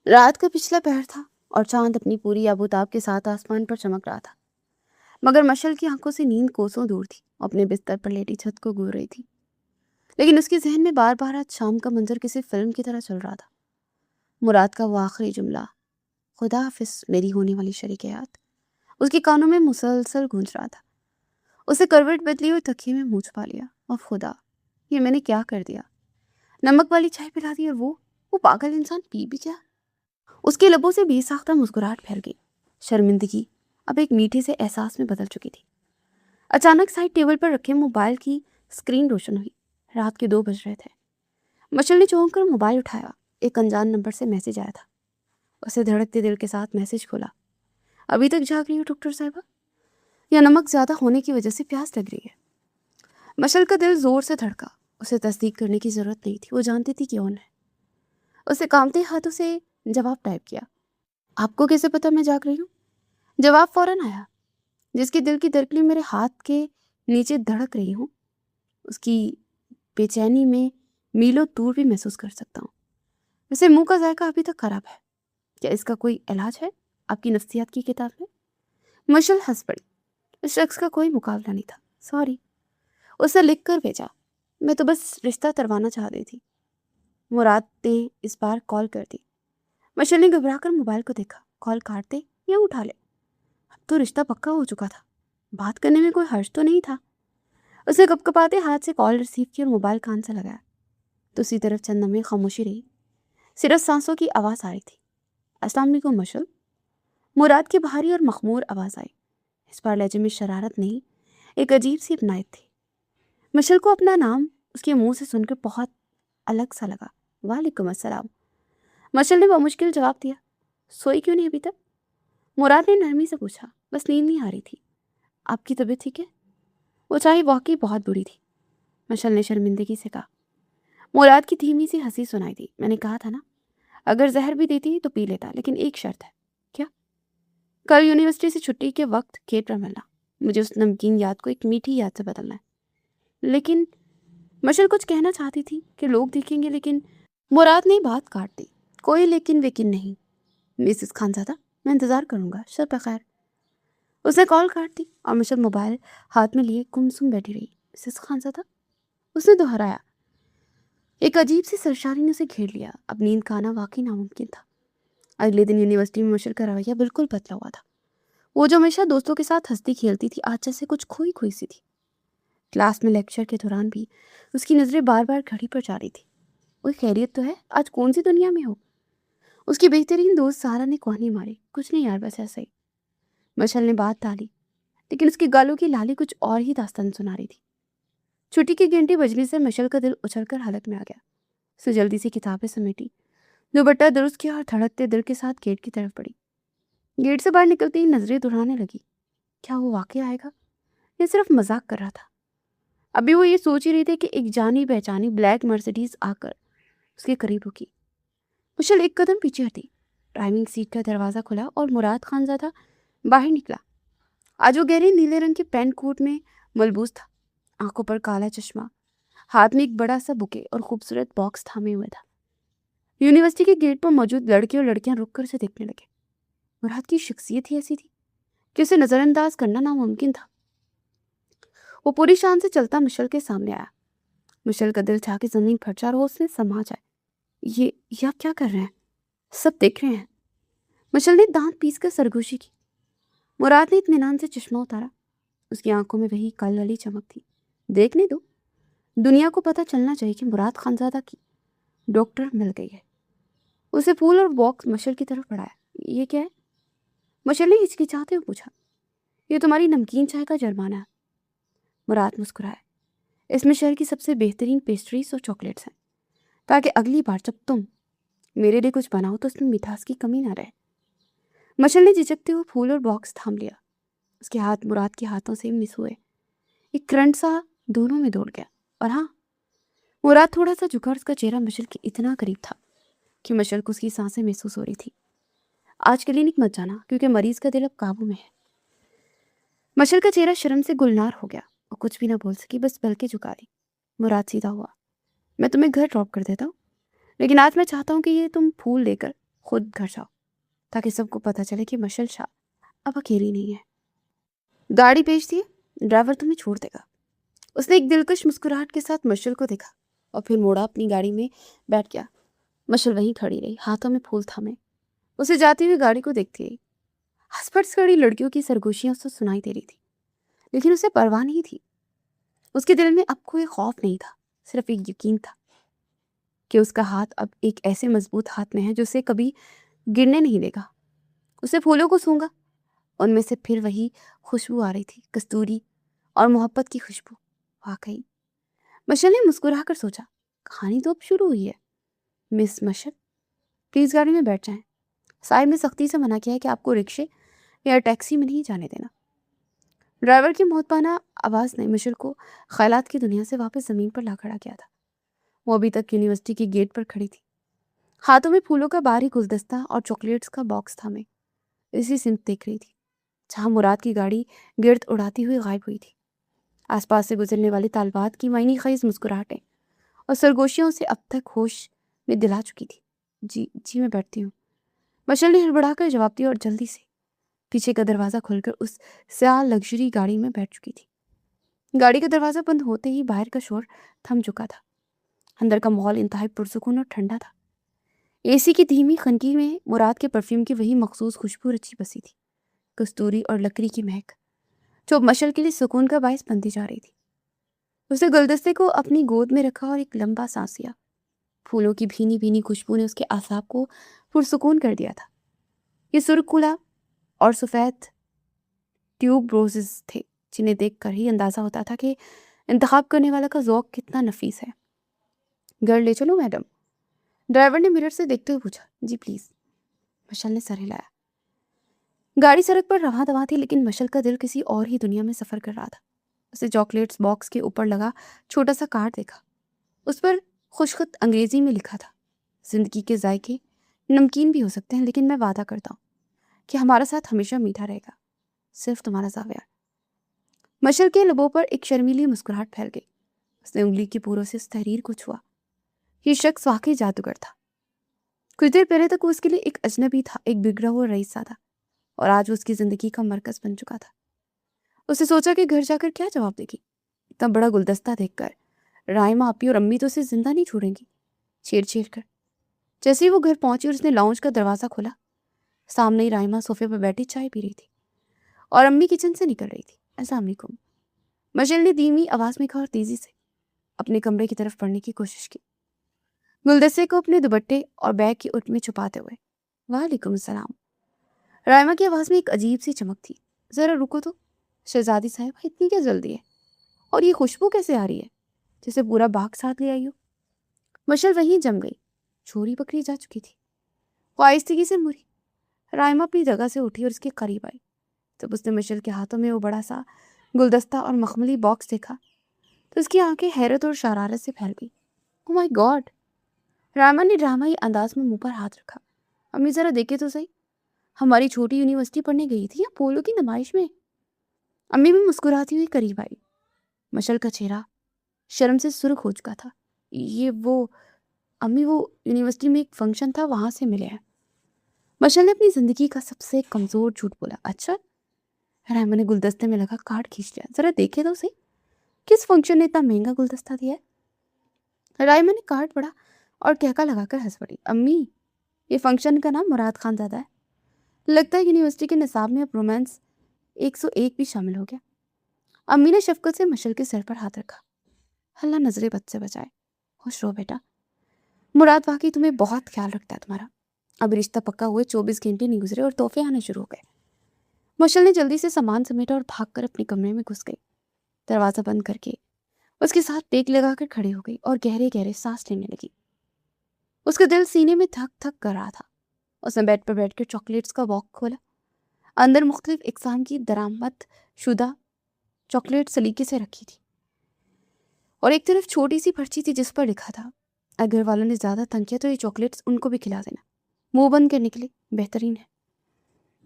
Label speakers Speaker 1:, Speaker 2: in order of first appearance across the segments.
Speaker 1: رات کا پچھلا پہر تھا اور چاند اپنی پوری آبوتاب کے ساتھ آسمان پر چمک رہا تھا، مگر مشل کی آنکھوں سے نیند کوسوں دور تھی، اپنے بستر پر لیٹی چھت کو گور رہی تھی، لیکن اس کے ذہن میں بار بار آج شام کا منظر کسی فلم کی طرح چل رہا تھا۔ مراد کا وہ آخری جملہ، خدا حافظ میری ہونے والی شریک حیات، اس کے کانوں میں مسلسل گونج رہا تھا۔ اسے کروٹ بدلی اور تکیے میں منہ چھپا لیا۔ اور خدا، یہ میں نے کیا کر دیا؟ نمک والی چائے پلا دی اور وہ پاگل انسان پی بھی کیا؟ اس کے لبوں سے بے ساختہ مسکراہٹ پھیل گئی۔ شرمندگی اب ایک میٹھے سے احساس میں بدل چکی تھی۔ اچانک سائڈ ٹیبل پر رکھے موبائل کی اسکرین روشن ہوئی۔ رات کے 2 بج رہے تھے۔ مشل نے چونک کر موبائل اٹھایا۔ ایک انجان نمبر سے میسج آیا تھا۔ اسے دھڑکتے دل کے ساتھ میسج کھولا۔ ابھی تک جاگ رہی ہو ڈاکٹر صاحبہ؟ یا نمک زیادہ ہونے کی وجہ سے پیاس لگ رہی ہے؟ مشل کا دل زور سے دھڑکا۔ اسے تصدیق کرنے کی ضرورت نہیں تھی، وہ جانتی تھی کون ہے۔ اسے کانپتے ہاتھوں سے جواب ٹائپ کیا۔ آپ کو کیسے پتا میں جاگ رہی ہوں؟ جواب فوراً آیا، جس کی دل کی دھڑکنیں میرے ہاتھ کے نیچے دھڑک رہی ہوں، اس کی بے چینی میں میلوں دور بھی محسوس کر سکتا ہوں۔ ویسے منہ کا ذائقہ ابھی تک خراب ہے، کیا اس کا کوئی علاج ہے آپ کی نفسیات کی کتاب میں؟ مشل ہنس پڑی۔ اس شخص کا کوئی مقابلہ نہیں تھا۔ سوری، اسے لکھ کر بھیجا، میں تو بس رشتہ تروانا چاہ رہی تھی۔ مراد نے اس بار کال کر دی۔ مشل نے گھبرا کر موبائل کو دیکھا۔ کال کاٹ دے یا اٹھا لے؟ اب تو رشتہ پکا ہو چکا تھا، بات کرنے میں کوئی حرج تو نہیں تھا۔ اسے کپ کپاتے ہاتھ سے کال ریسیو کی اور موبائل کان سے لگایا۔ دوسری طرف چند لمحے خاموشی رہی، صرف سانسوں کی آواز آ رہی تھی۔ السلام علیکم مشل، مراد کی بھاری اور مخمور آواز آئی۔ اس بار لہجے میں شرارت نہیں، ایک عجیب سی اپنائیت تھی۔ مشل کو اپنا نام اس کے منہ سے سن کر بہت الگ سا لگا۔ وعلیکم السلام، مشل نے بمشکل جواب دیا۔ سوئی کیوں نہیں ابھی تک؟ مراد نے نرمی سے پوچھا۔ بس نیند نہیں آ رہی تھی۔ آپ کی طبیعت ٹھیک ہے؟ وہ چائے واقعی بہت بری تھی، مشل نے شرمندگی سے کہا۔ مراد کی دھیمی سی ہنسی سنائی دی۔ میں نے کہا تھا نا، اگر زہر بھی دیتی تو پی لیتا، لیکن ایک شرط ہے۔ کیا؟ کل یونیورسٹی سے چھٹی کے وقت گیٹ پر ملنا، مجھے اس نمکین یاد کو ایک میٹھی یاد سے بدلنا ہے۔ لیکن مشل کچھ کہنا چاہتی تھی کہ لوگ دیکھیں گے، لیکن مراد نے بات کاٹ دی۔ کوئی لیکن ویکن نہیں مسز خانزادہ، میں انتظار کروں گا، شب بخیر۔ اس نے کال کاٹ دی اور مشل موبائل ہاتھ میں لیے گمسم بیٹھی رہی۔ مسز خانزادہ، اس نے دہرایا۔ ایک عجیب سی سرشاری نے اسے گھیر لیا۔ اب نیند کا آنا واقعی ناممکن تھا۔ اگلے دن یونیورسٹی میں مشل کا رویہ بالکل بدلا ہوا تھا۔ وہ جو ہمیشہ دوستوں کے ساتھ ہنستی کھیلتی تھی، آج جیسے کچھ کھوئی کھوئی سی تھی۔ کلاس میں لیکچر کے دوران بھی اس کی نظریں بار بار گھڑی پر جا رہی تھی۔ کوئی خیریت تو ہے؟ آج کون سی دنیا میں ہو؟ اس کی بہترین دوست سارا نے کوہنی ماری۔ کچھ نہیں یار، بس ایسا ہی۔ مشل نے بات ٹالی، لیکن اس کی گالوں کی لالی کچھ اور ہی داستان سنا رہی تھی۔ چھٹی کی گھنٹی بجنے سے مشل کا دل اچھل کر حلق میں آ گیا۔ اسے جلدی سے کتابیں سمیٹی، دوپٹہ درست کیا اور دھڑکتے دل کے ساتھ گیٹ کی طرف بڑھی۔ گیٹ سے باہر نکلتے ہی نظریں دہرانے لگی، کیا وہ واقعی آئے گا یا صرف مذاق کر رہا تھا؟ ابھی وہ یہ سوچ ہی رہی تھی کہ ایک جانی پہچانی بلیک مرسیڈیز آ کر اس کے قریب رکی۔ مشل ایک قدم پیچھے ہٹی۔ ڈرائیونگ سیٹ کا دروازہ کھلا اور مراد خانزادہ باہر نکلا۔ آج وہ گہرے نیلے رنگ کے پینٹ کوٹ میں ملبوس تھا، آنکھوں پر کالا چشمہ، ہاتھ میں ایک بڑا سا بکے اور خوبصورت باکس تھامے ہوئے تھا۔ یونیورسٹی کے گیٹ پر موجود لڑکے اور لڑکیاں رک کر اسے دیکھنے لگے۔ مراد کی شخصیت ہی ایسی تھی کہ اسے نظر انداز کرنا ناممکن تھا۔ وہ پوری شان سے چلتا مشل کے سامنے آیا۔ مشل کا دل چاہ کے زمین پھٹ اور وہ اس نے سما جائے۔ یہ آپ کیا کر رہے ہیں؟ سب دیکھ رہے ہیں۔ مشل نے دانت پیس کر سرگوشی کی۔ مراد نے اطمینان سے چشمہ اتارا۔ اس کی آنکھوں میں وہی کل والی چمک تھی۔ دیکھنے دو، دنیا کو پتہ چلنا چاہیے کہ مراد خانزادہ کی ڈاکٹر مل گئی ہے۔ اسے پھول اور باکس مشل کی طرف بڑھایا۔ یہ کیا ہے؟ مشل نے ہچکچاتے ہوئے پوچھا۔ یہ تمہاری نمکین چائے کا جرمانہ ہے۔ مراد مسکرایا۔ اس میں شہر کی سب سے بہترین پیسٹریز اور چاکلیٹس ہیں، تاکہ اگلی بار جب تم میرے لیے کچھ بناؤ تو اس میں مٹھاس کی کمی نہ رہے۔ مشل نے جھجکتے ہوئے پھول اور باکس تھام لیا۔ اس کے ہاتھ مراد کے ہاتھوں سے مس ہوئے۔ ایک کرنٹ سا دونوں میں دوڑ گیا، اور ہاں، مراد تھوڑا سا جھکا اور اس کا چہرہ مشل کے اتنا قریب تھا کہ مشل کو اس کی سانسیں محسوس ہو رہی تھی۔ آج کلینک مت جانا کیونکہ مریض کا دل اب قابو میں ہے۔ مشل کا چہرہ شرم سے گلنار ہو گیا۔ وہ کچھ بھی نہ بول سکی، بس پلکیں جھکا دی۔ مراد سیدھا ہوا۔ میں تمہیں گھر ڈراپ کر دیتا ہوں، لیکن آج میں چاہتا ہوں کہ یہ تم پھول لے کر خود گھر جاؤ تاکہ سب کو پتہ چلے کہ مشل شاہ اب اکیلی نہیں ہے. گاڑی بھیج دیے، ڈرائیور تمہیں چھوڑ دے گا. اس نے ایک دلکش مسکراہٹ کے ساتھ مشل کو دیکھا اور پھر موڑا اپنی گاڑی میں بیٹھ گیا. مشل وہیں کھڑی رہی، ہاتھوں میں پھول تھامے. اسے جاتی ہوئی گاڑی کو دیکھتی رہی. آس پاس کھڑی لڑکیوں کی سرگوشیاں اسے سنائی دے رہی تھی، لیکن اسے پرواہ نہیں تھی. اس کے دل میں اب کوئی خوف نہیں تھا، صرف ایک یقین تھا کہ اس کا ہاتھ اب ایک ایسے مضبوط ہاتھ میں ہے جو اسے کبھی گرنے نہیں دے گا. اسے پھولوں کو سونگا، ان میں سے پھر وہی خوشبو آ رہی تھی، کستوری اور محبت کی خوشبو. واقعی مشل نے مسکرا کر سوچا، کہانی تو اب شروع ہوئی ہے. مس مشل، پلیز گاڑی میں بیٹھ جائیں. صاحب نے سختی سے منع کیا ہے کہ آپ کو رکشے یا ٹیکسی میں نہیں جانے دینا. ڈرائیور کی محبتانہ آواز نے مشل کو خیالات کی دنیا سے واپس زمین پر لا کھڑا کیا تھا. وہ ابھی تک یونیورسٹی کے گیٹ پر کھڑی تھی، ہاتھوں میں پھولوں کا بھاری گلدستہ اور چاکلیٹس کا باکس تھامے اسی سمت دیکھ رہی تھی جہاں مراد کی گاڑی گرد اڑاتی ہوئی غائب ہوئی تھی. آس پاس سے گزرنے والی طالبات کی معنی خیز مسکراہٹیں اور سرگوشیوں سے اب تک ہوش میں دلا چکی تھی. جی میں بیٹھتی ہوں، مشل نے ہڑبڑا کر جواب دیا اور جلدی سے پیچھے کا دروازہ کھول کر اس سیاہ لگژری گاڑی میں بیٹھ چکی تھی. گاڑی کا دروازہ بند ہوتے ہی باہر کا شور تھم چکا تھا. اندر کا ماحول انتہائی پرسکون اور ٹھنڈا تھا. اے سی کی دھیمی خنکی میں مراد کے پرفیوم کی وہی مخصوص خوشبو رچی بسی تھی، کستوری اور لکڑی کی مہک جو مشل کے لیے سکون کا باعث بنتی جا رہی تھی. اس نے گلدستے کو اپنی گود میں رکھا اور ایک لمبا سانس لیا. پھولوں کی بھینی بھینی خوشبو نے اس کے اعصاب کو پرسکون کر دیا تھا. یہ سرخ گلاب اور سفید ٹیوب روزز تھے جنہیں دیکھ کر ہی اندازہ ہوتا تھا کہ انتخاب کرنے والا کا ذوق کتنا نفیس ہے. گھر لے چلو میڈم، ڈرائیور نے مرر سے دیکھتے ہوئے پوچھا. جی پلیز، مشل نے سر ہلایا. گاڑی سڑک پر رواں دواں تھی لیکن مشل کا دل کسی اور ہی دنیا میں سفر کر رہا تھا. اسے چاکلیٹس باکس کے اوپر لگا چھوٹا سا کارڈ دیکھا. اس پر خوشخط انگریزی میں لکھا تھا، زندگی کے ذائقے نمکین بھی ہو سکتے ہیں لیکن میں وعدہ کرتا ہوں کہ ہمارا ساتھ ہمیشہ میٹھا رہے گا، صرف تمہارا زاویہ. مشل کے لبوں پر ایک شرمیلی مسکراہٹ پھیل گئی. اس نے انگلی کی پوروں سے اس تحریر کو چھوا. یہ شخص واقعی جادوگر تھا. کچھ دیر پہلے تک وہ اس کے لیے ایک اجنبی تھا، ایک بگڑا ہوا رئیسہ تھا، اور آج وہ اس کی زندگی کا مرکز بن چکا تھا. اسے سوچا کہ گھر جا کر کیا جواب دے گی. اتنا بڑا گلدستہ دیکھ کر رائما آپی اور امی تو اسے زندہ نہیں چھوڑیں گی چھیڑ چھیڑ کر. جیسے ہی وہ گھر پہنچی اور اس نے لاؤنج کا دروازہ کھولا، سامنے ہی رائما صوفے پر بیٹھی چائے پی رہی تھی اور امی کچن سے نکل رہی تھی. السلام علیکم، مشل نے دھیمی آواز میں کہا اور تیزی سے اپنے کمرے کی طرف پڑھنے کی کوشش کی، گلدستے کو اپنے دوپٹے اور بیگ کی اٹ میں چھپاتے ہوئے. وعلیکم السلام. رائما کی آواز میں ایک عجیب سی چمک تھی. ذرا رکو تو شہزادی صاحب، اتنی کیا جلدی ہے؟ اور یہ خوشبو کیسے آ رہی ہے جیسے پورا باغ ساتھ لے آئی ہو؟ مشل وہیں جم گئی. چھوری پکڑی جا چکی تھی. وہ آہستگی سے مڑی. رائما اپنی جگہ سے اٹھی اور اس کے قریب آئی. جب اس نے مشل کے ہاتھوں میں وہ بڑا سا گلدستہ اور مخملی باکس دیکھا تو اس کی آنکھیں حیرت اور شرارت سے پھیل گئی. او مائی گاڈ! رائما نے ڈرامائی انداز میں منہ پر ہاتھ رکھا. امی ذرا دیکھے تو صحیح، ہماری چھوٹی یونیورسٹی پڑھنے گئی تھی یا پولو کی نمائش میں؟ امی بھی مسکراتی ہوئی قریب آئی. مشل کا چہرہ شرم سے سرخ ہو چکا تھا. یہ وہ امی، وہ یونیورسٹی میں ایک فنکشن تھا، وہاں سے ملے ہیں. مشل نے اپنی زندگی کا سب سے کمزور جھوٹ بولا. اچھا؟ رائما نے گلدستے میں لگا کارڈ کھینچ لیا. ذرا دیکھے تو صحیح، کس فنکشن نے اتنا مہنگا گلدستہ دیا ہے؟ رائما نے کارڈ پڑھا اور کہکا لگا کر ہنس پڑی. امی، یہ فنکشن کا نام مراد خان زادہ ہے. لگتا ہے یونیورسٹی کے نصاب میں اب رومانس 101 بھی شامل ہو گیا. امی نے شفقت سے مشل کے سر پر ہاتھ رکھا. اللہ نظر بد سے بچائے. خوش رہو بیٹا، مراد واقعی تمہیں بہت خیال رکھتا ہے تمہارا. اب رشتہ پکا ہوئے 24 گھنٹے نہیں گزرے اور تحفے آنے شروع ہو گئے. مشل نے جلدی سے سامان سمیٹا اور بھاگ کر اپنے کمرے میں گھس گئی. دروازہ بند کر کے اس کے ساتھ ٹیک لگا کر کھڑی ہو گئی اور گہرے گہرے سانس لینے لگی. اس کا دل سینے میں تھک تھک کر رہا تھا. اس نے بیڈ پر بیٹھ کر چاکلیٹس کا باکس کھولا. اندر مختلف اقسام کی درآمد شدہ چاکلیٹ سلیقے سے رکھی تھی اور ایک طرف چھوٹی سی پرچی تھی جس پر لکھا تھا، اگر گھر والوں نے زیادہ تنگ کیا تو یہ چاکلیٹس ان کو بھی کھلا دینا، منہ بند کرنے کے لیے بہترین ہے.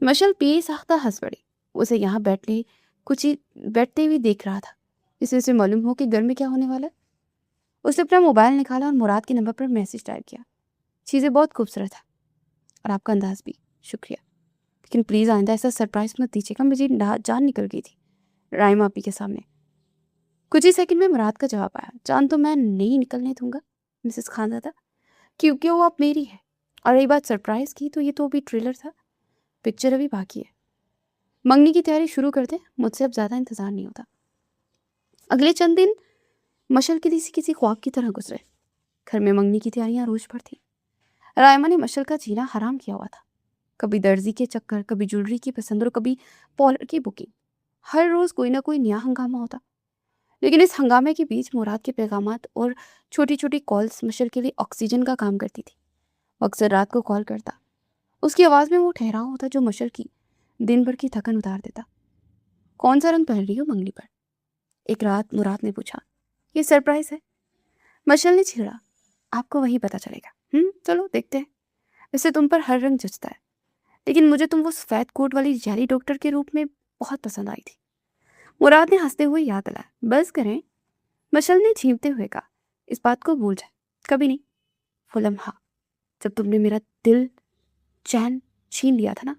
Speaker 1: مشل پی ساختہ ہنس پڑی. اسے یہاں بیٹھتے ہوئے دیکھ رہا تھا جس سے اسے معلوم ہو کہ گھر میں کیا ہونے والا. اس نے اپنا موبائل نکالا اور مراد کے نمبر پر میسج ٹائپ کیا. چیزیں بہت خوبصورت ہیں، اور آپ کا انداز بھی، شکریہ، لیکن پلیز آئندہ ایسا سرپرائز مت دیجیے گا، مجھے جان نکل گئی تھی رائما آپی کے سامنے۔ کچھ ہی سیکنڈ میں مراد کا جواب آیا، جان تو میں نہیں نکلنے دوں گا مسز خانزادہ، کیونکہ وہ اب میری ہے، اور رہی بات سرپرائز کی تو یہ تو ابھی ٹریلر تھا، پکچر ابھی باقی ہے۔ منگنی کی تیاری شروع کر دیں، مجھ سے اب زیادہ انتظار نہیں ہوتا۔ اگلے چند دن مشل کے کسی خواب کی طرح گزرے۔ گھر میں منگنی کی تیاریاں عروج پر تھیں۔ رائما نے مشل کا جینا حرام کیا ہوا تھا، کبھی درزی کے چکر، کبھی جولری کی پسند اور کبھی پارلر کی بکنگ۔ ہر روز کوئی نہ کوئی نیا ہنگامہ ہوتا، لیکن اس ہنگامے کے بیچ مراد کے پیغامات اور چھوٹی چھوٹی کالز مشل کے لیے آکسیجن کا کام کرتی تھی۔ وہ اکثر رات کو کال کرتا، اس کی آواز میں وہ ٹھہراؤ ہوتا جو مشل کی دن بھر کی تھکن اتار دیتا۔ کون سا رنگ پہن رہی ہو منگنی پر؟ ایک رات مراد نے پوچھا۔ یہ سرپرائز ہے، مشل نے چھیڑا، آپ کو وہی پتہ چلے گا۔ چلو دیکھتے ہیں، ویسے تم پر ہر رنگ جچتا ہے، لیکن مجھے تم وہ سفید کوٹ والی جیلی ڈاکٹر کے روپ میں بہت پسند آئی تھی۔ مراد نے ہنستے ہوئے یاد دلایا۔ بس کریں، مشل نے چھینتے ہوئے کہا، اس بات کو بھول جائے، کبھی نہیں۔ وہ لمحہ جب تم نے میرا دل چین چھین لیا تھا نا،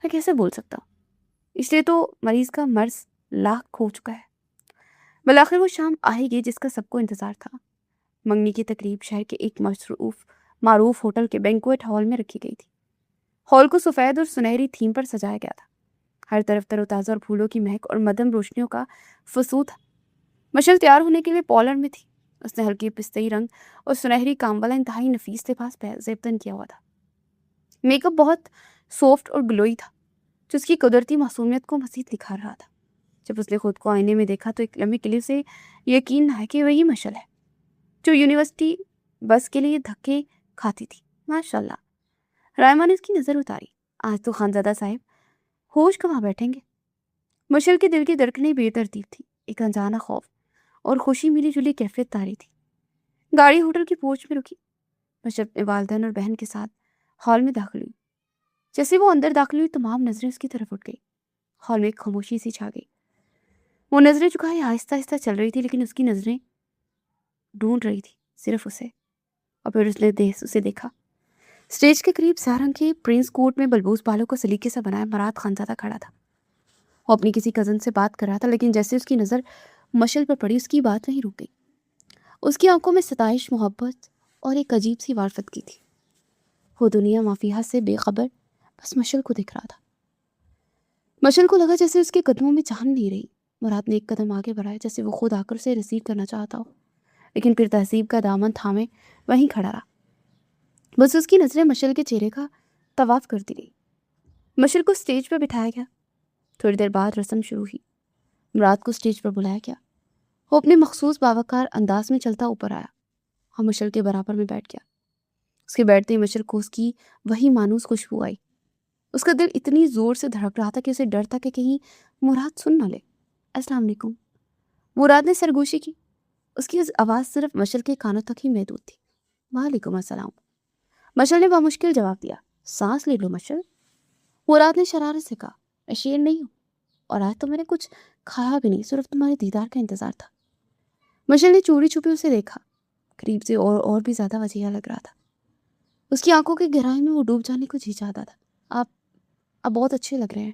Speaker 1: میں کیسے بول سکتا ہوں؟ اس لیے تو مریض کا مرض لاکھ کھو چکا ہے۔ بالآخر وہ شام آئے گی جس کا سب کو انتظار تھا۔ منگنی کی تقریب شہر کے ایک معروف ہوٹل کے بینکویٹ ہال میں رکھی گئی تھی۔ ہال کو سفید اور سنہری تھیم پر سجایا گیا تھا۔ ہر طرف تر و تازہ اور پھولوں کی مہک اور مدھم روشنیوں کا فسوں تھا۔ مشل تیار ہونے کے لیے پارلر میں تھی۔ اس نے ہلکی پستئی رنگ اور سنہری کام والا انتہائی نفیس لباس زیبتن کیا ہوا تھا۔ میک اپ بہت سافٹ اور گلوئی تھا، جو اس کی قدرتی معصومیت کو مزید نکھار رہا تھا۔ جب اس نے خود کو آئینے میں دیکھا تو ایک لمحے کے لیے اسے یقین نہ ہے کہ وہی مشل ہے جو یونیورسٹی بس کے لیے دھکے کھاتی تھی۔ ماشاءاللہ، رائما نے اس کی نظر اتاری۔ آج تو خانزادہ صاحب ہوش کہاں بیٹھیں گے؟ مشل کے دل کی دھڑکنیں بے ترتیب تھی، ایک انجانا خوف اور خوشی ملی جلی کیفیت تاری تھی۔ گاڑی ہوٹل کی پورچ میں رکی۔ مشل اپنے والدین اور بہن کے ساتھ ہال میں داخل ہوئی۔ جیسے وہ اندر داخل ہوئی تمام نظریں اس کی طرف اٹھ گئی۔ ہال میں ایک خاموشی سی چھا گئی۔ وہ نظریں چکائے آہستہ آہستہ چل رہی تھی، لیکن اس کی نظریں ڈھونڈ رہی تھی صرف اسے، اور پھر اس نے اسے دیکھا۔ اسٹیج کے قریب سیاہ رنگ کے پرنس کوٹ میں بلبوس بالوں کو سلیقے سے بنایا مراد خانزادہ کھڑا تھا۔ وہ اپنی کسی کزن سے بات کر رہا تھا، لیکن جیسے اس کی نظر مشل پر پڑی اس کی بات وہیں رک گئی۔ اس کی آنکھوں میں ستائش، محبت اور ایک عجیب سی معرفت کی تھی۔ وہ دنیا مافیہا سے بے خبر بس مشل کو دیکھ رہا تھا۔ مشل کو لگا جیسے اس کے قدموں میں جان نہیں رہی۔ مراد نے ایک قدم آگے بڑھایا جیسے وہ خود آ کر اسے ریسیو کرنا چاہتا ہو، لیکن پھر تہذیب کا دامن تھامے وہیں کھڑا رہا۔ بس اس کی نظریں مشل کے چہرے کا طواف کرتی رہی۔ مشل کو اسٹیج پر بٹھایا گیا۔ تھوڑی دیر بعد رسم شروع ہوئی۔ مراد کو اسٹیج پر بلایا گیا۔ وہ اپنے مخصوص باوقار انداز میں چلتا اوپر آیا اور مشل کے برابر میں بیٹھ گیا۔ اس کے بیٹھتے ہی مشل کو اس کی وہی مانوس خوشبو آئی۔ اس کا دل اتنی زور سے دھڑک رہا تھا کہ اسے ڈر تھا کہ کہیں مراد سن نہ لے۔ السلام علیکم، مراد نے سرگوشی کی۔ اس کی آواز صرف مشل کے کانوں تک ہی محدود تھی۔ وعلیکم السلام، مشل نے بامشکل جواب دیا۔ سانس لے لو مشل، مراد نے شرارت سے کہا۔ میں شیر نہیں ہوں، اور آج تو میں نے کچھ کھایا بھی نہیں، صرف تمہارے دیدار کا انتظار تھا۔ مشل نے چوری چھپی اسے دیکھا، قریب سے اور بھی زیادہ وجیہہ لگ رہا تھا۔ اس کی آنکھوں کی گہرائی میں وہ ڈوب جانے کو جی چاہتا تھا۔ آپ بہت اچھے لگ رہے ہیں،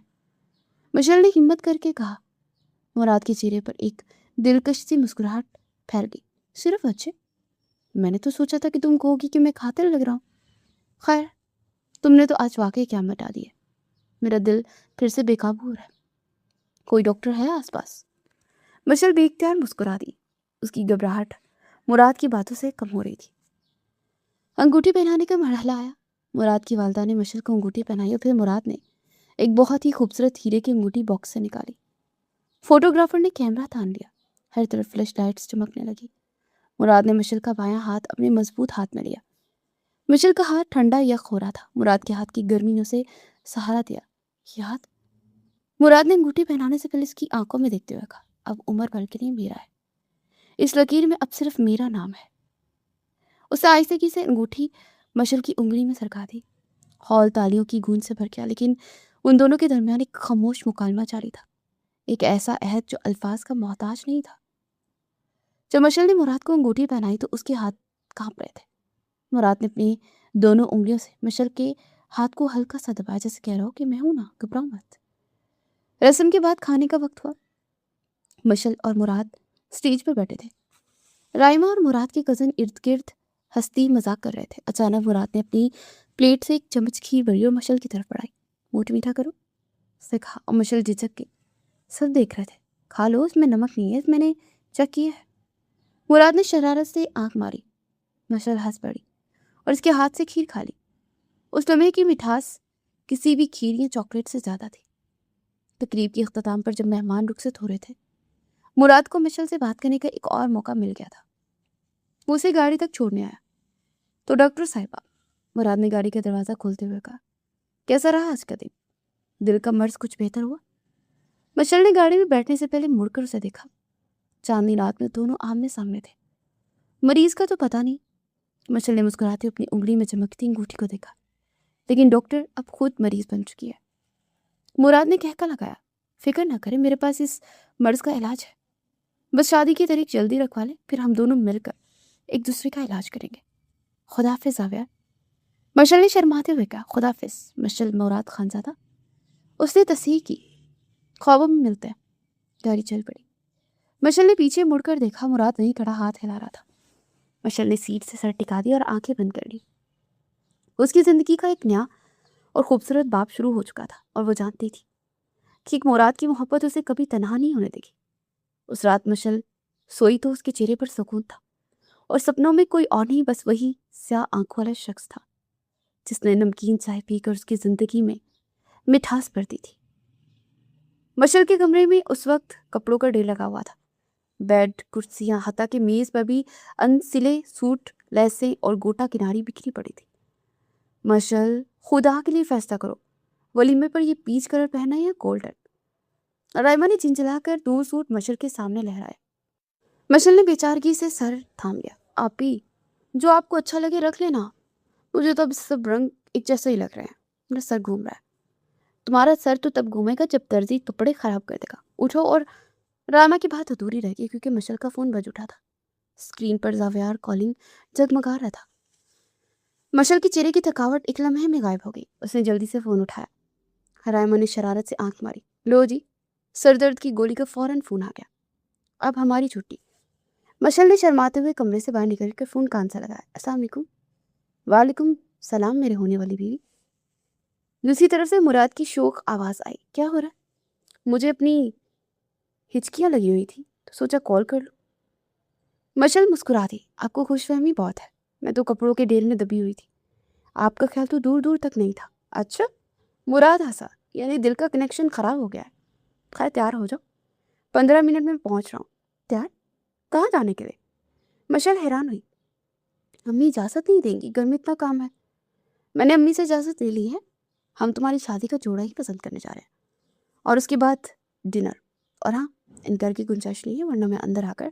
Speaker 1: مشل نے ہمت کر کے کہا۔ مراد کے چہرے پر ایک دلکش سی مسکراہٹ پھیل گئی۔ صرف اچھے؟ میں نے تو سوچا تھا کہ تم کہو گی کہ میں قاتل لگ رہا ہوں۔ خیر، تم نے تو آج واقعی کیا مٹا دی ہے۔ میرا دل پھر سے بے قابو ہو رہا ہے۔ کوئی ڈاکٹر ہے آس پاس؟ مشل بے اختیار مسکرا دی۔ اس کی گھبراہٹ مراد کی باتوں سے کم ہو رہی تھی۔ انگوٹھی پہنانے کا مرحلہ آیا۔ مراد کی والدہ نے مشل کو انگوٹھی پہنائی اور پھر مراد نے ایک بہت ہی خوبصورت ہیرے کی انگوٹھی باکس سے نکالی۔ فوٹوگرافر نے کیمرہ تان لیا۔ ہر طرف فلیش لائٹس چمکنے لگی۔ مراد نے مشل کا بایاں ہاتھ اپنے مضبوط ہاتھ میں لیا۔ مشل کا ہاتھ ٹھنڈا یک ہو رہا تھا۔ مراد کے ہاتھ کی گرمی نے اسے سہارا دیا۔ یہ ہاتھ؟ مراد نے انگوٹھی پہنانے سے پہلے اس کی آنکھوں میں دیکھتے ہوئے کہا، اب عمر بلکہ نہیں میرا ہے، اس لکیر میں اب صرف میرا نام ہے۔ اس نے آہستگی سے انگوٹھی مشل کی انگلی میں سرکا دی۔ ہال تالیوں کی گونج سے بھر گیا، لیکن ان دونوں کے درمیان ایک خاموش مکالمہ جاری تھا، ایک ایسا عہد جو الفاظ کا محتاج نہیں تھا۔ جب مشل نے مراد کو انگوٹھی پہنائی تو اس کے ہاتھ کانپ رہے تھے۔ مراد نے اپنی دونوں انگلیوں سے مشل کے ہاتھ کو ہلکا سا دبایا جیسے کہہ رہا ہو کہ میں ہوں نا، گھبراؤ مت۔ رسم کے بعد کھانے کا وقت ہوا۔ مشل اور مراد اسٹیج پر بیٹھے تھے۔ رائما اور مراد کے کزن ارد گرد ہنستی مذاق کر رہے تھے۔ اچانک مراد نے اپنی پلیٹ سے ایک چمچ کھیر بھری اور مشل کی طرف بڑھائی۔ موٹ میٹھا کرو، اس نے کہا، اور مشل جھجک کے سب دیکھ رہے تھے۔ کھا لو، اس میں نمک نہیں ہے، میں نے چیک کیا ہے۔ مراد نے شرارت سے آنکھ ماری۔ مشل ہنس پڑی اور اس کے ہاتھ سے کھیر کھا لی۔ اس لمحے کی مٹھاس کسی بھی کھیر یا چاکلیٹ سے زیادہ تھی۔ تقریب کے اختتام پر جب مہمان رخصت ہو رہے تھے، مراد کو مشل سے بات کرنے کا ایک اور موقع مل گیا تھا۔ وہ اسے گاڑی تک چھوڑنے آیا تو ڈاکٹر صاحبہ، مراد نے گاڑی کا دروازہ کھولتے ہوئے کہا، کیسا رہا آج کا دن؟ دل کا مرض کچھ بہتر ہوا؟ مشل نے گاڑی میں بیٹھنے سے پہلے مڑ کر اسے دیکھا۔ چاندنی رات میں دونوں آمنے سامنے تھے۔ مریض کا تو پتہ نہیں۔ مشل نے مسکراتے اپنی انگلی میں چمکتی انگوٹھی کو دیکھا، لیکن ڈاکٹر اب خود مریض بن چکی ہے۔ مراد نے کہکا لگایا، فکر نہ کریں، میرے پاس اس مرض کا علاج ہے۔ بس شادی کی تاریخ جلدی رکھوا لیں، پھر ہم دونوں مل کر ایک دوسرے کا علاج کریں گے۔ خدا حافظ آویہ۔ مشل نے شرماتے ہوئے کہا، خدا حافظ مشل مراد خانزادہ۔ اس نے تصحیح کی، خوابوں میں ملتے ہیں۔ گاڑی چل پڑی۔ مشل نے پیچھے مڑ کر دیکھا، مراد وہیں کھڑا ہاتھ ہلا رہا تھا۔ مشل نے سیٹ سے سر ٹکا دیا اور آنکھیں بند کر لی۔ اس کی زندگی کا ایک نیا اور خوبصورت باب شروع ہو چکا تھا، اور وہ جانتی تھی کہ ایک مراد کی محبت اسے کبھی تنہا نہیں ہونے دے گی۔ اس رات مشل سوئی تو اس کے چہرے پر سکون تھا، اور سپنوں میں کوئی اور نہیں، بس وہی سیاہ آنکھوں والا شخص تھا جس نے نمکین چائے پی کر اس کی زندگی میں مٹھاس بھر دی تھی۔ مشل کے کمرے میں اس وقت کپڑوں کا ڈھیر لگا ہوا تھا۔ بیڈ، کرسیاں، حتیٰ کہ میز پر بھی انسلے سوٹ، لیسیں اور گوٹا کناری بکھری پڑی تھی۔ مشل، خدا کے لیے فیصلہ کرو، ولیمے پر یہ پیچ کلر پہنا ہے یا گولڈن؟ رائما نے چنچلا کر 2 سوٹ مشل کے سامنے لہرائے۔ مشل نے بیچارگی سے سر تھام لیا۔ آپی، جو آپ کو اچھا لگے رکھ لینا، مجھے تو اب سب رنگ ایک جیسا ہی لگ رہے ہیں، میرا سر گھوم رہا ہے۔ تمہارا سر تو تب گھومے گا جب درزی کپڑے خراب کر دے گا، اٹھو۔ اور رائما کی بات ادھوری رہ گئی کیونکہ مشل کا فون بج اٹھا تھا۔ اسکرین پر زاویار کالنگ جگمگا رہا تھا۔ مشل کے چہرے کی تھکاوٹ ایک لمحے میں غائب ہو گئی۔ اس نے جلدی سے فون اٹھایا۔ رائما نے شرارت سے آنکھ ماری۔ لو جی، سر درد کی گولی کا فوراً فون آ گیا، اب ہماری چھٹی۔ مشل نے شرماتے ہوئے کمرے سے باہر نکل کر فون کان سے لگایا۔ السلام علیکم۔ وعلیکم السلام میرے ہونے والی بیوی۔ دوسری طرف سے مراد کی شوق آواز آئی، کیا ہو رہا ہے؟ مجھے اپنی ہچکیاں لگی ہوئی تھی تو سوچا کال کر لوں۔ مشل مسکرا دی، آپ کو خوش فہمی بہت ہے، میں تو کپڑوں کے ڈھیر میں دبی ہوئی تھی، آپ کا خیال تو دور دور تک نہیں تھا۔ اچھا، مراد ہنسا، یعنی دل کا کنیکشن خراب ہو گیا ہے۔ خیر تیار ہو جاؤ، 15 منٹ میں پہنچ رہا ہوں۔ تیار؟ کہاں جانے کے لیے؟ مشل حیران ہوئی، امی اجازت نہیں دیں گی، گھر میں اتنا کام ہے۔ میں نے امی سے اجازت لے لی ہے، ہم تمہاری شادی کا جوڑا ہی پسند کرنے جا رہے ہیں، اور اس کے بعد ڈنر۔ اور ہاں، انکار کی گنجائش نہیں ہے، ورنہ میں اندر آ کر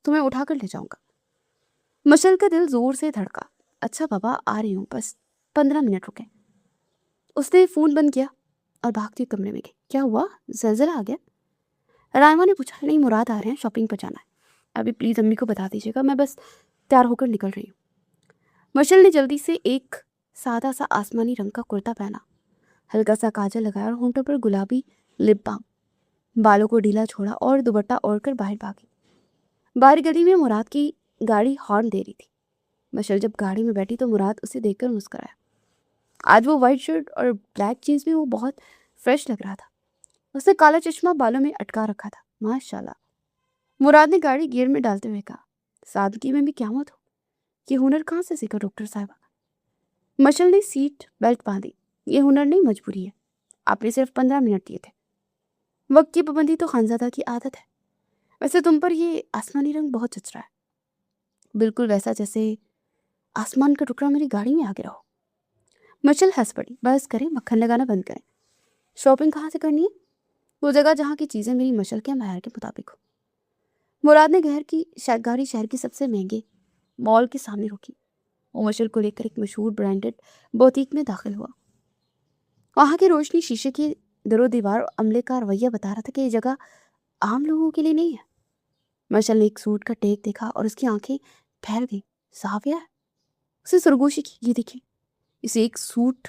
Speaker 1: تمہیں اٹھا کر لے جاؤں گا۔ مشل کا دل زور سے دھڑکا۔ اچھا بابا، آ رہی ہوں، بس 15 منٹ رکے۔ اس نے فون بند کیا اور بھاگتی کمرے میں گئی۔ کیا ہوا، زلزلہ آ گیا؟ رائما نے پوچھا۔ نہیں، مراد آ رہے ہیں، شاپنگ پر جانا ہے، ابھی پلیز امی کو بتا دیجیے گا، میں بس تیار ہو کر نکل رہی ہوں۔ مشل نے جلدی سے ایک سادہ سا آسمانی رنگ کا کرتا پہنا، ہلکا سا کاجل لگایا اور ہونٹوں پر گلابی لپ بام، بالوں کو ڈھیلا چھوڑا اور دوپٹہ اوڑھ کر باہر بھاگی۔ باہر گلی میں مراد کی گاڑی ہارن دے رہی تھی۔ مشل جب گاڑی میں بیٹھی تو مراد اسے دیکھ کر مسکرایا۔ آج وہ وائٹ شرٹ اور بلیک جینس میں وہ بہت فریش لگ رہا تھا۔ اس نے کالا چشمہ بالوں میں اٹکا رکھا تھا۔ ماشاءاللہ، مراد نے گاڑی گیئر میں ڈالتے ہوئے کہا۔ سادگی میں بھی قیامت ہو، یہ ہنر کہاں سے سیکھا ڈاکٹر صاحبہ؟ مشل نے سیٹ بیلٹ باندھی۔ یہ ہنر نہیں، مجبوری ہے، آپ نے صرف 15 منٹ دیے تھے۔ وقت کی پابندی تو خانزادہ کی عادت ہے۔ ویسے تم پر یہ آسمانی رنگ بہت جچ رہا ہے، بالکل ویسا جیسے آسمان کا ٹکڑا میری گاڑی میں آ گیا ہو۔ مشل ہنس پڑی۔ بس کریں، مکھن لگانا بند کریں۔ شاپنگ کہاں سے کرنی ہے؟ وہ جگہ جہاں کی چیزیں میری مشل کے معیار کے مطابق ہو۔ مراد نے گاڑی شہر کی سب سے مہنگے مال کے سامنے روکی۔ وہ مشل کو لے کر ایک مشہور برانڈڈ بوتیک میں داخل ہوا۔ وہاں کی روشنی، شیشے کی در و دیوار اور عملے کا رویہ بتا رہا تھا کہ یہ جگہ عام لوگوں کے لیے نہیں ہے۔ مشل نے ایک سوٹ کا ٹیگ دیکھا اور اس کی آنکھیں پھیل گئی۔ صافیہ ہے، اسے سرگوشی کی، یہ دیکھیں، اسے ایک سوٹ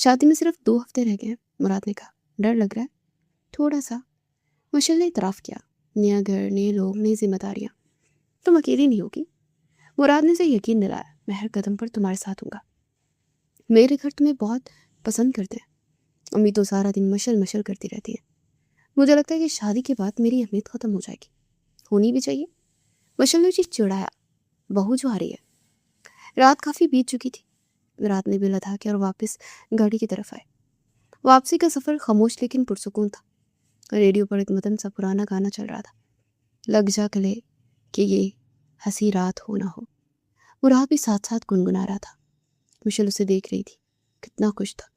Speaker 1: شادی میں صرف 2 ہفتے رہ گئے ہیں، مراد نے کہا۔ ڈر لگ رہا ہے؟ تھوڑا سا، مشل نے اعتراف کیا۔ نیا گھر، نئے لوگ، نئی ذمہ داریاں، تم اکیلی نہیں ہوگی۔ مراد نے اسے یقین دلایا، میں ہر قدم پر تمہارے ساتھ ہوں گا۔ میرے گھر تمہیں بہت پسند کرتے ہیں، امی تو سارا دن مشل مشل کرتی رہتی ہے۔ مجھے لگتا ہے کہ شادی کے بعد میری اہمیت ختم ہو جائے گی، ہونی بھی چاہیے۔ مشل نے اسے چڑھایا، بہو جو آ رہی ہے۔ رات کافی بیت چکی تھی، رات نے بل ادا کیا اور واپس گاڑی کی طرف آئے۔ واپسی کا سفر خاموش لیکن پرسکون تھا۔ ریڈیو پر ایک مدن سا پرانا گانا چل رہا تھا، لگ جا گلے کہ یہ ہنسی رات ہو نہ ہو۔ مراد بھی ساتھ ساتھ گنگنا رہا تھا۔ مشل اسے دیکھ رہی تھی، کتنا خوش تھا،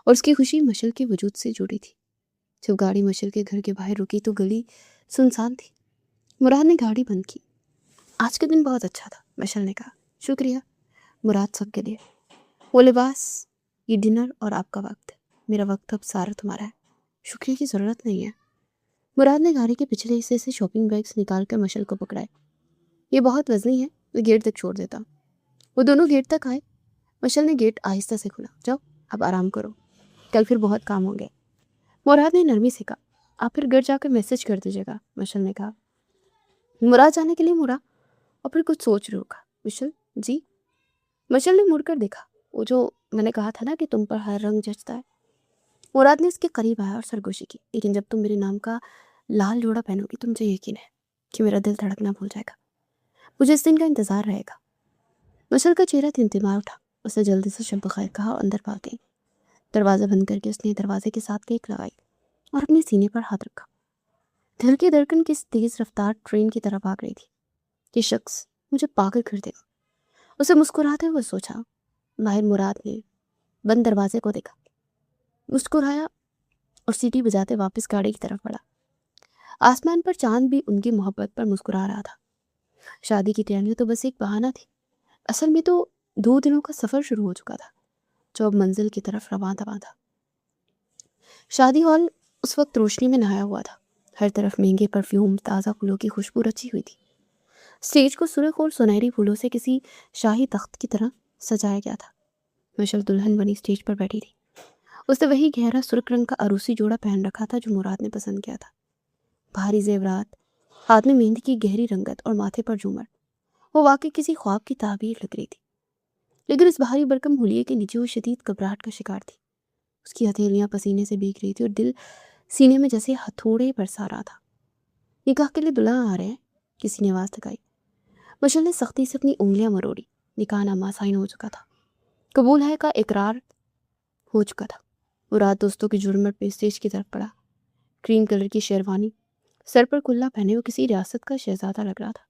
Speaker 1: اور اس کی خوشی مشل کے وجود سے جڑی تھی۔ جب گاڑی مشل کے گھر کے باہر رکی تو گلی سنسان تھی۔ مراد نے گاڑی بند کی۔ آج کا دن بہت اچھا تھا، مشل نے کہا۔ شکریہ، مراد سب کے لیے۔ وہ لباس، یہ ڈنر اور آپ کا وقت، میرا وقت اب سارا تمہارا ہے، شکریہ کی ضرورت نہیں ہے۔ مراد نے گاڑی کے پچھلے حصے سے شاپنگ بیگز نکال کر مشل کو پکڑائے۔ یہ بہت وزنی ہے، میں گیٹ تک چھوڑ دیتا ہوں۔ وہ دونوں گیٹ تک آئے۔ مشل نے گیٹ آہستہ سے کھولا۔ جاؤ، اب آرام کرو، کل پھر بہت کام ہوں گے۔ مراد نے نرمی سے کہا۔ آپ پھر گھر جا کر میسج کر دیجیے گا، مشل نے کہا۔ مراد جانے کے لیے مڑا اور پھر کچھ سوچ رکا۔ مشل جی؟ مشل نے مڑ کر دیکھا۔ وہ جو میں نے کہا تھا نا کہ تم پر ہر رنگ جچتا ہے۔ مراد نے اس کے قریب آیا اور سرگوشی کی۔ لیکن جب تم میرے نام کا لال جوڑا پہنو گی تو مجھے یقین ہے کہ میرا دل دھڑکنا بھول جائے گا، مجھے اس دن کا انتظار رہے گا۔ مشل کا چہرہ تمتما اٹھا۔ اسے جلدی سے شب بخیر کہا اور اندر بھاگ گئی۔ دروازہ بند کر کے اس نے دروازے کے ساتھ کیک لگائی اور اپنے سینے پر ہاتھ رکھا۔ دل کی دھڑکن کس تیز رفتار ٹرین کی طرح بھاگ رہی تھی۔ یہ شخص مجھے پاگل کر دے گا، اسے مسکراتے ہوئے سوچا۔ باہر مراد نے بند دروازے کو دیکھا، مسکرایا اور سیٹی بجاتے واپس گاڑی کی طرف بڑھا۔ آسمان پر چاند بھی ان کی محبت پر مسکرا رہا تھا۔ شادی کی تیاریاں تو بس ایک بہانہ تھی، اصل میں تو 2 دنوں کا سفر شروع ہو چکا تھا جو اب منزل کی طرف رواں دواں تھا۔ شادی ہال اس وقت روشنی میں نہایا ہوا تھا، ہر طرف مہنگے پرفیوم، تازہ پھولوں کی خوشبو رچی ہوئی تھی۔ اسٹیج کو سرخ اور سنہری پھولوں سے کسی شاہی تخت کی طرح سجایا گیا تھا۔ مشل دلہن بنی اسٹیج پر بیٹھی تھی۔ اس نے وہی گہرا سرخ رنگ کا عروسی جوڑا پہن رکھا تھا جو مراد نے پسند کیا تھا۔ بھاری زیورات، ہاتھ میں مہندی کی گہری رنگت اور ماتھے پر جھومر، وہ واقعی کسی خواب کی تعبیر لگ رہی تھی۔ لیکن اس بھاری برکم حلیے کے نیچے وہ شدید گھبراہٹ کا شکار تھی۔ اس کی ہتھیلیاں پسینے سے بھیگ رہی تھی اور دل سینے میں جیسے ہتھوڑے برسا رہا تھا۔ نکاح کے لیے دلہن آ رہے ہیں، کسی نے آواز لگائی۔ مشل نے سختی سے اپنی انگلیاں مروڑی۔ نکاح نامہ سائن ہو چکا تھا، قبول ہے کا اقرار ہو چکا تھا۔ مراد دوستوں کی جھرمٹ پہ اسٹیج کی طرف پڑا۔ کریم کلر کی شیروانی، سر پر کلا پہنے وہ کسی ریاست کا شہزادہ لگ رہا تھا۔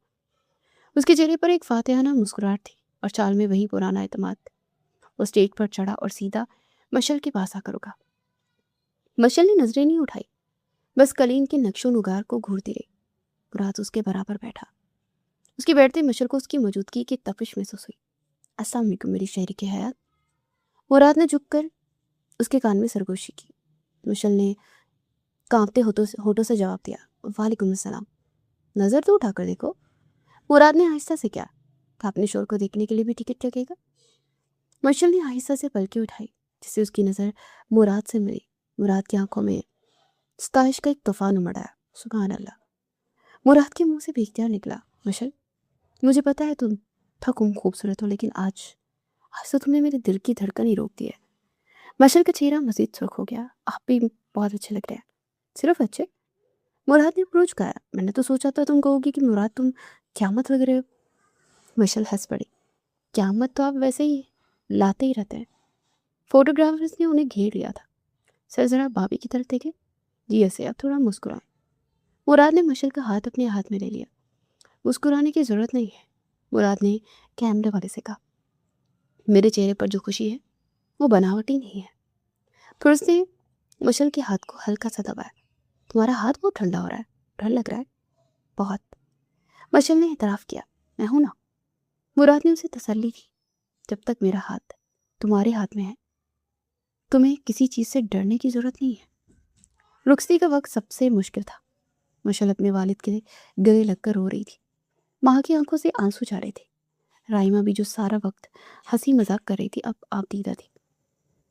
Speaker 1: اس کے چہرے پر ایک فاتحانہ مسکراہٹ تھی اور چال میں وہی پرانا اعتماد۔ وہ اسٹیج پر چڑھا اور سیدھا مشل کے پاس آ کر رکا۔ مشل نے نظریں نہیں اٹھائی، بس کلین کے نقش و نگار کو گھورتی رہی۔ مراد اس کے برابر بیٹھا۔ اس کے بیٹھتے مشل کو اس کی موجودگی کی تپش محسوس ہوئی۔ السلام علیکم میری شہری کی حیات۔ مراد نے جھک کر اس کے کان میں سرگوشی کی۔ مشل نے کانپتے ہونٹوں سے جواب دیا، وعلیکم السلام۔ نظر تو اٹھا کر دیکھو۔ مراد نے آہستہ سے کیا، کہ اپنے شور کو دیکھنے کے لیے بھی ٹکٹ لگے گا؟ مشل نے آہستہ سے پلکیں اٹھائی، جس سے اس کی نظر مراد سے ملی۔ مراد کی آنکھوں میں ستائش کا ایک طوفان امڑ آیا۔ سبحان اللہ، مراد کے منہ سے بے اختیار نکلا۔ مشل، مجھے پتا ہے تم تھکم خوبصورت ہو، لیکن آج تو تم نے میرے دل کی دھڑکن ہی روک دی ہے۔ مشل کا چہرہ مزید سرخ ہو گیا۔ آپ بھی بہت اچھے لگ رہے ہیں۔ صرف اچھے؟ مراد نے پروچ کہا۔ میں نے تو سوچا تھا تم کہو گی کہ مراد تم قیامت لگ رہے ہو۔ مشل ہنس پڑی۔ قیامت تو آپ ویسے ہی لاتے ہی رہتے ہیں۔ فوٹوگرافرز نے انہیں گھیر لیا تھا۔ سر ذرا بھابھی کی طرف دیکھیں۔ جی ایسے آپ تھوڑا مسکرائیں۔ مراد نے مشل کا ہاتھ اپنے ہاتھ میں لے لیا۔ مسکرانے کی ضرورت نہیں ہے، مراد نے کیمرے والے سے کہا۔ میرے چہرے پر جو خوشی ہے وہ بناوٹی نہیں ہے۔ پھر اس نے مشل کے ہاتھ کو ہلکا سا دبایا۔ تمہارا ہاتھ بہت ٹھنڈا ہو رہا ہے، ڈر لگ رہا ہے؟ بہت۔ مشل نے اعتراف کیا۔ میں ہوں نا۔ مراد نے اسے تسلی دی۔ جب تک میرا ہاتھ تمہارے ہاتھ میں ہے تمہیں کسی چیز سے ڈرنے کی ضرورت نہیں ہے۔ رخصتی کا وقت سب سے مشکل تھا۔ مشل اپنے والد کے گلے لگ کر رو رہی تھی۔ ماں کی آنکھوں سے آنسو جا رہے تھے۔ رائمہ بھی جو سارا وقت ہنسی مذاق کر رہی تھی اب آپ دیدہ تھی۔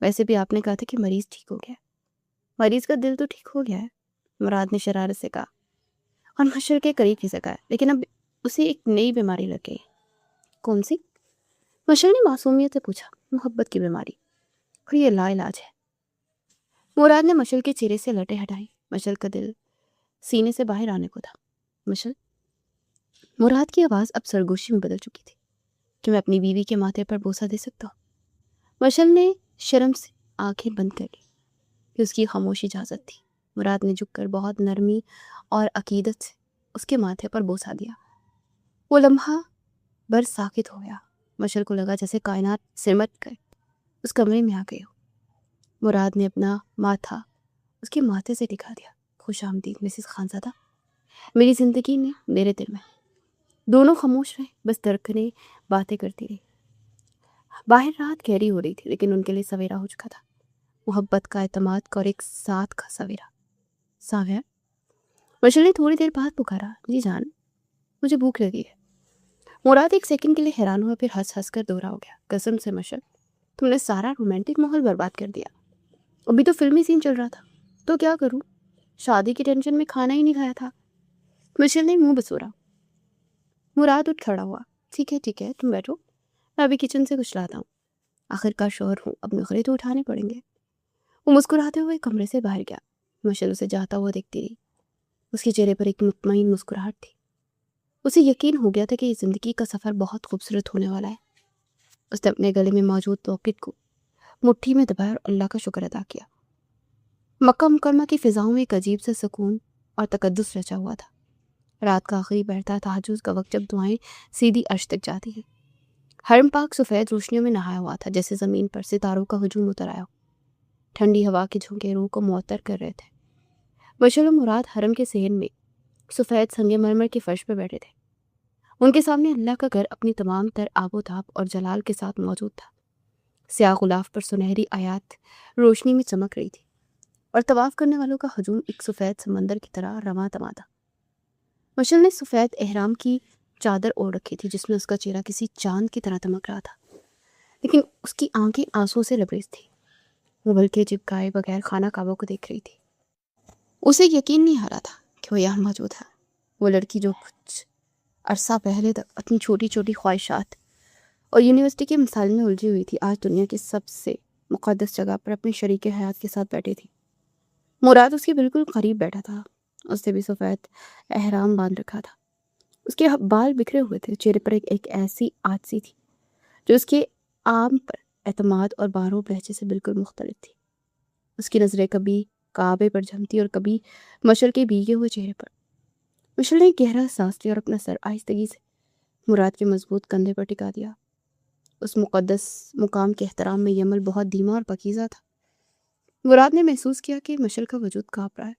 Speaker 1: ویسے بھی آپ نے کہا تھا کہ مریض ٹھیک ہو گیا ہے۔ مریض کا دل تو ٹھیک ہو گیا ہے، مراد نے شرارت سے کہا اور مشل کے قریب ہی سے کہا، لیکن اب اسے ایک نئی بیماری لگ گئی۔ کون سی؟ مشل نے معصومیت سے پوچھا۔ محبت کی بیماری، اور یہ لا علاج ہے۔ مراد نے مشل کے چہرے سے لٹیں ہٹائی۔ مشل کا دل سینے سے باہر آنے کو تھا۔ مشل، مراد کی آواز اب سرگوشی میں بدل چکی تھی، کہ میں اپنی بیوی کے ماتھے پر بوسہ دے سکتا ہوں؟ مشل نے شرم سے آنکھیں بند کر لی کہ اس کی خاموشی اجازت تھی۔ مراد نے جھک کر بہت نرمی اور عقیدت سے اس کے ماتھے پر بوسہ دیا۔ وہ لمحہ بر ساکت ہو گیا۔ مشل کو لگا جیسے کائنات سمٹ کر اس کمرے میں آ گئی ہو۔ مراد نے اپنا ماتھا اس کے ماتھے سے ٹکا دیا۔ خوش آمدید مسز خانزادہ، میری زندگی میں، میرے دل میں۔ دونوں خاموش رہے، بس درکنیں باتیں کرتی رہی۔ باہر رات گہری ہو رہی تھی، لیکن ان کے لیے سویرا ہو چکا تھا، محبت کا، اعتماد کا اور ایک ساتھ کا سویرا۔ ساویہ، مشل نے تھوڑی دیر بعد پکارا۔ جی جان، مجھے بھوک لگی ہے۔ مراد ایک سیکنڈ کے لیے حیران ہوا، پھر ہنس ہنس کر دوہرا ہو گیا۔ قسم سے مشل، تم نے سارا رومانٹک ماحول برباد کر دیا۔ ابھی تو فلمی سین چل رہا تھا۔ تو کیا کروں، شادی کی ٹینشن میں کھانا ہی نہیں کھایا تھا۔ مشل نے منہ بسورا۔ مراد اٹھ کھڑا ہوا۔ ٹھیک ہے تم بیٹھو، میں ابھی کچن سے کچھ لاتا ہوں۔ آخر کا شوہر ہوں، اب نخرے تو اٹھانے پڑیں گے۔ وہ مسکراتے ہوئے کمرے سے باہر گیا۔ مشل اسے جاتا ہوا دیکھتی رہی۔ اس کے چہرے پر ایک مطمئن مسکراہٹ تھی۔ اسے یقین ہو گیا تھا کہ یہ زندگی کا سفر بہت خوبصورت ہونے والا ہے۔ اس نے اپنے گلے میں موجود توقیت کو مٹھی میں دبایا اور اللہ کا شکر ادا کیا۔ مکہ مکرمہ کی فضاؤں میں ایک عجیب سا سکون اور تقدس رچا ہوا تھا۔ رات کا آخری پہر تھا، تہجد کا وقت، جب دعائیں سیدھی عرش تک جاتی ہیں۔ حرم پاک سفید روشنیوں میں نہایا ہوا تھا، جیسے زمین پر ستاروں کا ہجوم اتر آیا ہو۔ ٹھنڈی ہوا کے جھونکے روح کو معطر کر رہے تھے۔ مشل و مراد حرم کے صحن میں سفید سنگ مرمر کے فرش پہ بیٹھے تھے۔ ان کے سامنے اللہ کا گھر اپنی تمام تر آب و تاب اور جلال کے ساتھ موجود تھا۔ سیاہ غلاف پر سنہری آیات روشنی میں چمک رہی تھی، اور طواف کرنے والوں کا ہجوم ایک سفید سمندر کی طرح رواں تواں تھا۔ مشل نے سفید احرام کی چادر اوڑھ رکھی تھی، جس میں اس کا چہرہ کسی چاند کی طرح چمک رہا تھا، لیکن اس کی آنکھیں آنسوؤں سے لبریز تھی۔ وہ بلکہ چپکائے بغیر خانہ کعبہ کو دیکھ رہی تھی۔ اسے یقین نہیں آ رہا تھا کہ وہ یہاں موجود ہے۔ وہ لڑکی جو کچھ عرصہ پہلے تک اپنی چھوٹی چھوٹی خواہشات اور یونیورسٹی کے مسائل میں الجھی ہوئی تھی، آج دنیا کی سب سے مقدس جگہ پر اپنے شریک حیات کے ساتھ بیٹھی تھی۔ مراد اس کے بالکل قریب بیٹھا تھا۔ اس نے بھی سفید احرام باندھ رکھا تھا۔ اس کے بال بکھرے ہوئے تھے، چہرے پر ایک ایسی عاجزی تھی جو اس کے عام پر اعتماد اور باروب لہجے سے بالکل مختلف تھی۔ اس کی نظریں کبھی کعبے پر جھمتی اور کبھی مشل کے بھیگے ہوئے چہرے پر۔ مشل نے گہرا سانس لیا اور اپنا سر آہستگی سے مراد کے مضبوط کندھے پر ٹکا دیا۔ اس مقدس مقام کے احترام میں یہ عمل بہت دھیما اور پاکیزہ تھا۔ مراد نے محسوس کیا کہ مشل کا وجود کانپ رہا ہے،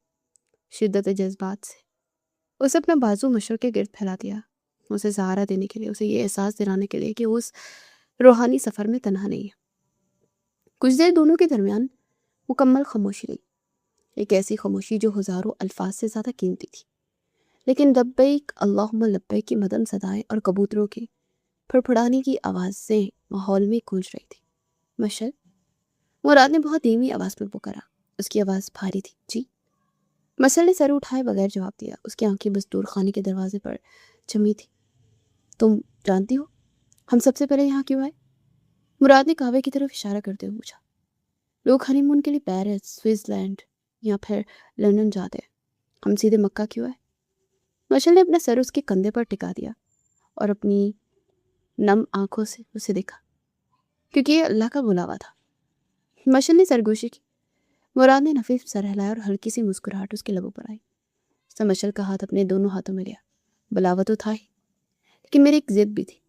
Speaker 1: شدت جذبات سے۔ اسے اپنا بازو مشل کے گرد پھیلا دیا، اسے سہارا دینے کے لیے، اسے یہ احساس دلانے کے لیے کہ وہ اس روحانی سفر میں تنہا نہیں ہے۔ کچھ دیر دونوں کے درمیان مکمل خاموشی رہی، ایک ایسی خاموشی جو ہزاروں الفاظ سے زیادہ قیمتی تھی۔ لیکن لبیک اللہم لبیک کی مدن صدائیں اور کبوتروں کے پھڑپھڑانے کی آوازیں ماحول میں گونج رہی تھی۔ مشل، مراد نے بہت دھیمی آواز میں پکارا۔ اس کی آواز بھاری تھی۔ جی؟ مشل نے سر اٹھائے بغیر جواب دیا۔ اس کی آنکھیں بس دور خانے کے دروازے پر جمی تھی۔ تم جانتی ہو ہم سب سے پہلے یہاں کیوں آئے؟ مراد نے کعبے کی طرف اشارہ کرتے ہوئے پوچھا۔ لوگ ہنی مون کے لیے پیرس، سوئٹزرلینڈ یا پھر لندن جاتے ہیں، ہم سیدھے مکہ کیوں آئے؟ مشل نے اپنا سر اس کے کندھے پر ٹکا دیا اور اپنی نم آنکھوں سے اسے دیکھا، کیونکہ یہ اللہ کا بلاوا تھا۔ مشل نے سرگوشی کی۔ مراد نے نفیس سر ہلایا اور ہلکی سی مسکراہٹ اس کے لبوں پر آئی۔ اس نے مشل کا ہاتھ اپنے دونوں ہاتھوں میں لیا۔ بلاوا تو تھا ہی، لیکن میری ایک ضد بھی تھی۔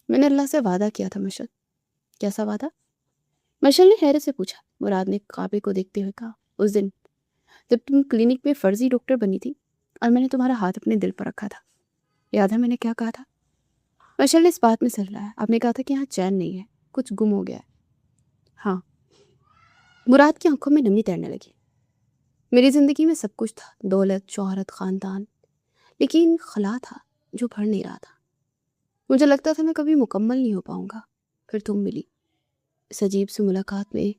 Speaker 1: میں نے اللہ سے وعدہ کیا تھا مشل۔ کیسا وعدہ؟ مشل نے حیرت سے پوچھا۔ مراد نے کعبے کو دیکھتے ہوئے کہا، اس دن جب تم کلینک میں فرضی ڈاکٹر بنی تھی اور میں نے تمہارا ہاتھ اپنے دل پر رکھا تھا، یاد ہے میں نے کیا کہا تھا؟ مشل نے اس بات میں سر ہلایا۔ آپ نے کہا تھا کہ یہاں چین نہیں ہے، کچھ گم ہو گیا ہے۔ ہاں۔ مراد کی آنکھوں میں نمی تیرنے لگی۔ میری زندگی میں سب کچھ تھا، دولت، شہرت، خاندان، لیکن خلا تھا جو بھر نہیں رہا تھا۔ مجھے لگتا تھا میں کبھی مکمل نہیں ہو پاؤں گا۔ پھر تم ملی۔ اس عجیب سی ملاقات میں